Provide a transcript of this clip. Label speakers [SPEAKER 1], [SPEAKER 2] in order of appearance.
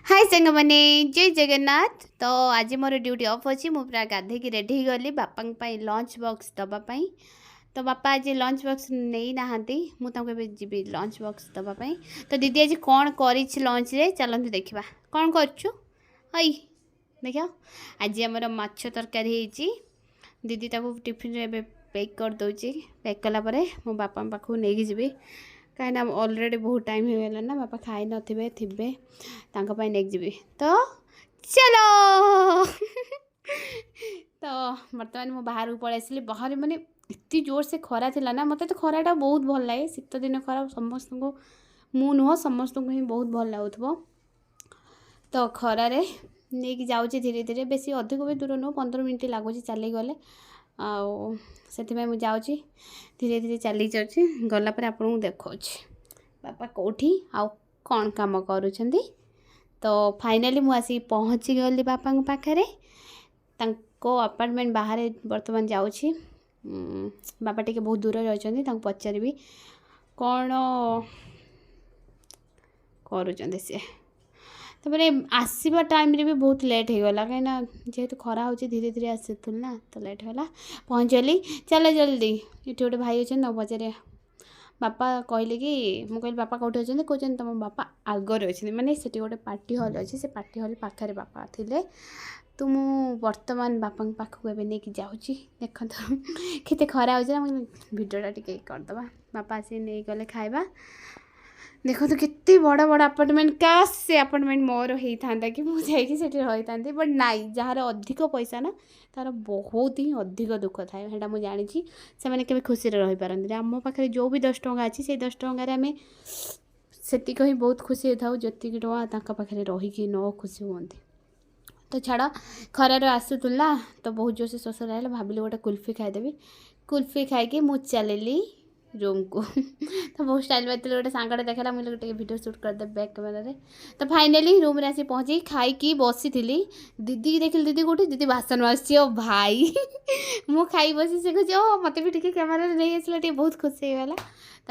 [SPEAKER 1] हाय सांग मैंने जय जगन्नाथ। तो आज मोर ड्यूटी ऑफ अच्छी मु पूरा गाधे रेडी गली बापा लंच बॉक्स दवापाई। तो बापा आज लंच बॉक्स नहीं नहांती मुझे जी लंच बॉक्स दवापाई। तो दीदी आज कौन कर लंच रे चलते देखा कौन करुँ हई देख आज आमर माछ तरकारी दीदी ताको टिफिन रे पैक कर दूची पैक कलापर मो बापा पाखु नहीं जी कहीं ऑलरेडी बहुत टाइम हो गला ना बापा खाई नथिबे थिबे तांका पाई नेक जीवी तो चलो तो बर्तमान मु बाहर को पड़े आसली बाहर माने इतनी जोर से खरा थिला ना मते तो खराटा बहुत भल लगे शीत दिन खरा समस्त को मु नुह समस्त को ही बहुत भल लगुथबो। तो खरारे नहीं जाऊँगी धीरे धीरे बेसी अधिक भी दूर नुह 15 मिनट लगुच चली गले से मुझे जाऊँगी धीरे धीरे चली जाऊँगी गलापर आपको देखा बापा कौटी आउ कौन काम करुँच। तो फाइनाली मुझे पहुँची गली बापा पाखे अपार्टमेंट बाहर बर्तमान जाऊँगी बापा टे बहुत दूर रही पचारि कौन करुँच सी तापर आसवा टाइम रे भी बहुत लेट हो गला कहीं जेहेतु खरा हो धीरे धीरे आसुल ना तो लेट होला पहुँचली चल जल्दी ये गोटे भाई अच्छे न पचारे बापा कहले कि मुझे बापा कौटे अच्छे कहते तुम बापा आगर अच्छे माने से गोटे पार्टी हल अच्छे से पार्टी हल पाखे बापा थे तो मु बर्तमान बापा पाखक एवं नहीं जाऊँगी देख केते खरा हो भिडियोटा टी करदे बापा आसी नहीं गले खाଇବା देखो तो कितने बड़ा बड़ा अपार्टमेंट काश से अपार्टमेंट मोर होता कि मुझे रही था बट नाई जार अधिक पैसा ना तार बहुत ही अधिक दुख थाए है मुझे जानी से मैंने केवे खुशी रही पारती आम पाखे जो भी 10 टଙ୍କା अच्छी से 10 टଙ୍କାରେ आम से ही बहुत खुशी होता जी टଙ୍କା पाखे रहीकि न खुशी हमें। तो छाड़ खरार आसूला तो बहुत जोर से शोष रहा भाविली गोटे कुल्फी खाईदेवी कुल्फी खाई मुझे चलि रूम को तो बहुत स्टाइल बात गोटे सांगटे देखा मुझे गोटे वीडियो शूट करदे बैक कैमेरा। तो फाइनाली रूम रे आसी पहुँची खाई बसी थी दीदी देख दीदी कौटी दीदी बासन मार्ची ओ भाई मु खाई बसी से कहे ओ मत भी टे कैमेरा नहीं आसला बहुत खुशी होगा। तो